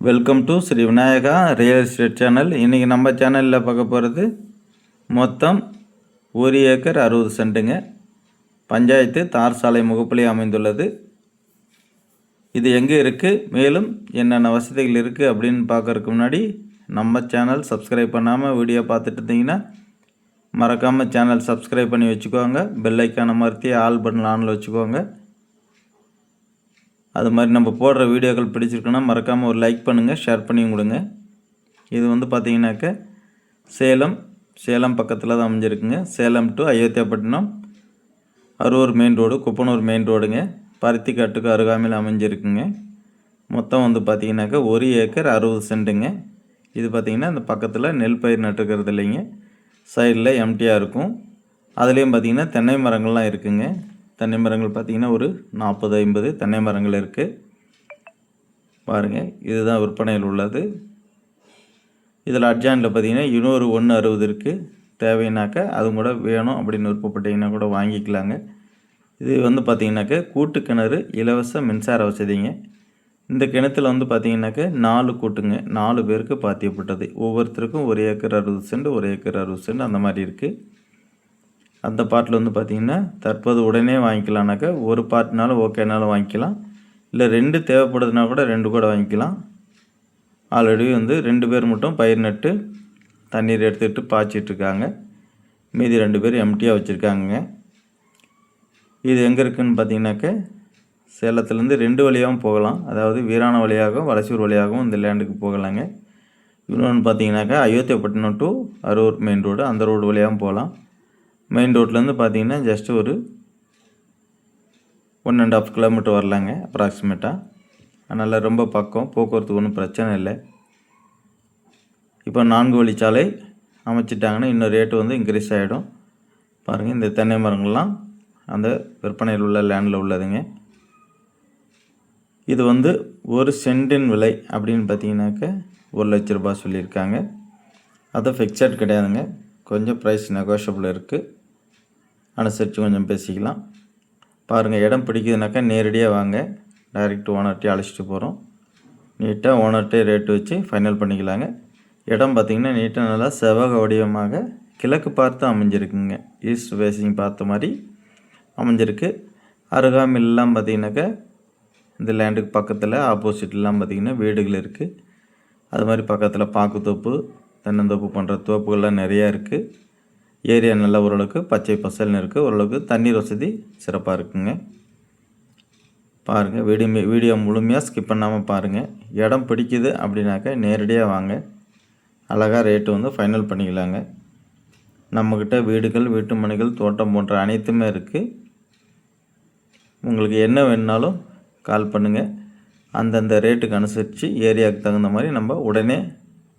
Welcome to Sri Vinayaka real estate channel. இன்றைக்கி நம்ம சேனலில் பார்க்க போகிறது மொத்தம் 1 ஏக்கர் 60 சென்ட்டுங்க. பஞ்சாயத்து தார் சாலை முகப்பிலே அமைந்துள்ளது. இது எங்கே இருக்குது, மேலும் என்னென்ன வசதிகள் இருக்குது அப்படின்னு பார்க்கறதுக்கு முன்னாடி நம்ம சேனல் சப்ஸ்கிரைப் பண்ணாமல் வீடியோ பார்த்துட்டு இருந்தீங்கன்னா மறக்காமல் சேனல் சப்ஸ்கிரைப் பண்ணி வச்சுக்கோங்க. பெல் ஐக்கானை அமர்த்தி ஆல் பட்டன் ஆனில் வச்சுக்கோங்க. அது மாதிரி நம்ம போடுற வீடியோக்கள் பிடிச்சிருக்குன்னா மறக்காமல் ஒரு லைக் பண்ணுங்கள், ஷேர் பண்ணி கொடுங்க. இது பார்த்திங்கனாக்க சேலம் பக்கத்தில் தான் அமைஞ்சிருக்குங்க. Salem to Ayothiyapattinam, Harur main road, Kuppanur main ரோடுங்க. பருத்திக்காட்டுக்கு அருகாமையில் அமைஞ்சிருக்குங்க. மொத்தம் பார்த்திங்கனாக்கா 1 ஏக்கர் 60 சென்ட்டுங்க. இது பார்த்திங்கன்னா இந்த பக்கத்தில் நெல் பயிர் நட்டுக்கிறது இல்லைங்க, சைடில் எம்டியாக இருக்கும். அதுலேயும் பார்த்திங்கன்னா தென்னை மரங்கள்லாம் இருக்குங்க. தென்னை மரங்கள் பார்த்திங்கன்னா ஒரு 40-50 தென்னை மரங்கள் இருக்குது பாருங்கள். இதுதான் விற்பனையில் உள்ளது. இதில் அட்ஜானில் பார்த்திங்கன்னா இன்னொரு 160 இருக்குது. தேவைன்னாக்கா அது கூட வேணும் அப்படின்னு விருப்பப்பட்டீங்கன்னா கூட வாங்கிக்கலாங்க. இது பார்த்திங்கனாக்கா கூட்டு கிணறு, இலவச மின்சார வசதிங்க. இந்த கிணத்துல பார்த்திங்கனாக்கா 4 கூட்டுங்க, 4 பேருக்கு பாத்தியப்பட்டது. ஒவ்வொருத்தருக்கும் 1 ஏக்கர் 60 சென்ட், 1 ஏக்கர் 60 சென்ட் அந்த மாதிரி இருக்குது. அந்த பாட்டில் பார்த்திங்கன்னா தற்போது உடனே வாங்கிக்கலாம்னாக்கா ஒரு பார்ட்னாலும் ஓகேனாலும் வாங்கிக்கலாம். இல்லை 2 தேவைப்படுதுன்னா கூட 2 கூட வாங்கிக்கலாம். ஆல்ரெடி 2 பேர் மட்டும் பயிர் நட்டு தண்ணீர் எடுத்துகிட்டு பாய்ச்சிட்ருக்காங்க. மீதி 2 பேர் எம்டியாக வச்சுருக்காங்க. இது எங்கே இருக்குதுன்னு பார்த்திங்கனாக்கா சேலத்துலேருந்து 2 வழியாகவும் போகலாம். அதாவது வீராண வழியாகவும் வலசூர் வழியாகவும் இந்த லேண்டுக்கு போகலாங்க. இன்னொன்று பார்த்திங்கனாக்கா Ayothiyapattinam to Arur main road, அந்த ரோடு வழியாகவும் போகலாம். மெயின் ரோட்லேருந்து பார்த்திங்கன்னா ஜஸ்ட் ஒரு 1.5 கிலோமீட்டர் வரலாங்க அப்ராக்சிமேட்டாக. அதனால் ரொம்ப பக்கம், போக்குவரத்துக்கு ஒன்றும் பிரச்சனை இல்லை. இப்போ 4 வழிச்சாலை அமைச்சிட்டாங்கன்னா இன்னும் ரேட்டு இன்க்ரீஸ் ஆகிடும். பாருங்கள், இந்த தென்னை மரங்கள்லாம் அந்த விற்பனையில் உள்ள லேண்டில் உள்ளதுங்க. இது 1 சென்டின் விலை அப்படின்னு பார்த்தீங்கன்னாக்க 1 லட்ச ரூபா சொல்லியிருக்காங்க. அது ஃபிக்ஸட் கிடையாதுங்க, கொஞ்சம் ப்ரைஸ் நெகோஷியபிள் இருக்குது. அனுசரித்து கொஞ்சம் பேசிக்கலாம். பாருங்கள், இடம் பிடிக்குதுனாக்கா நேரடியாக வாங்க, டைரெக்ட் ஓனர்கிட்டே அழைச்சிட்டு போகிறோம். நீட்டாக ஓனர்கிட்டே ரேட்டு வச்சு ஃபைனல் பண்ணிக்கலாங்க. இடம் பார்த்திங்கன்னா நீட்டாக நல்லா செவ்வக வடிவமாக கிழக்கு பார்த்து அமைஞ்சிருக்குங்க. ஈஸ்ட் ஃபேஸிங் பார்த்த மாதிரி அமைஞ்சிருக்கு. அருகாமையெல்லாம் பார்த்திங்கனாக்கா இந்த லேண்டுக்கு பக்கத்தில் ஆப்போசிட்லாம் பார்த்திங்கன்னா வீடுகள் இருக்குது. அது மாதிரி பக்கத்தில் பாக்குத்தோப்பு, தென்னந்தோப்பு போன்ற தோப்புகள்லாம் நிறையா இருக்குது. ஏரியா நல்லா ஓரளவுக்கு பச்சை பசல்னு இருக்குது. ஓரளவுக்கு தண்ணீர் வசதி சிறப்பாக இருக்குங்க. பாருங்கள், வீடியோ முழுமையாக ஸ்கிப் பண்ணாமல் பாருங்கள். இடம் பிடிக்குது அப்படின்னாக்கா நேரடியாக வாங்க, அழகாக ரேட்டு ஃபைனல் பண்ணிக்கலாங்க. நம்மக்கிட்ட வீடுகள், வீட்டு மனைகள், தோட்டம் போன்ற அனைத்துமே இருக்குது. உங்களுக்கு என்ன வேணுனாலும் கால் பண்ணுங்கள். அந்தந்த ரேட்டுக்கு அனுசரித்து ஏரியாவுக்கு தகுந்த மாதிரி நம்ம உடனே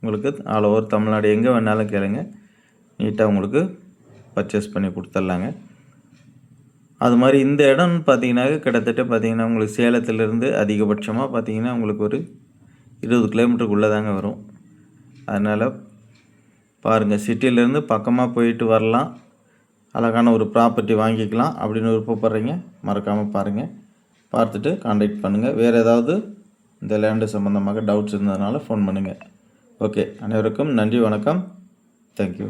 உங்களுக்கு ஆல் ஓவர் தமிழ்நாடு எங்கே வேணாலும் கேளுங்க, நீட்டாக உங்களுக்கு பர்ச்சேஸ் பண்ணி கொடுத்துட்லாங்க. அது மாதிரி இந்த இடம்னு பார்த்தீங்கன்னாக்க கிட்டத்தட்ட பார்த்தீங்கன்னா உங்களுக்கு சேலத்திலேருந்து அதிகபட்சமாக பார்த்தீங்கன்னா உங்களுக்கு ஒரு 20 கிலோமீட்டருக்குள்ளே தாங்க வரும். அதனால் பாருங்கள், சிட்டியிலேருந்து பக்கமாக போயிட்டு வரலாம், அழகான ஒரு ப்ராப்பர்ட்டி வாங்கிக்கலாம் அப்படின்னு விருப்பப்படுறீங்க மறக்காமல் பாருங்கள். பார்த்துட்டு கான்டாக்ட் பண்ணுங்கள். வேறு ஏதாவது இந்த லேண்டு சம்மந்தமாக டவுட்ஸ் இருந்ததுனால ஃபோன் பண்ணுங்கள். ஓகே, அனைவருக்கும் நன்றி, வணக்கம், தேங்க்யூ.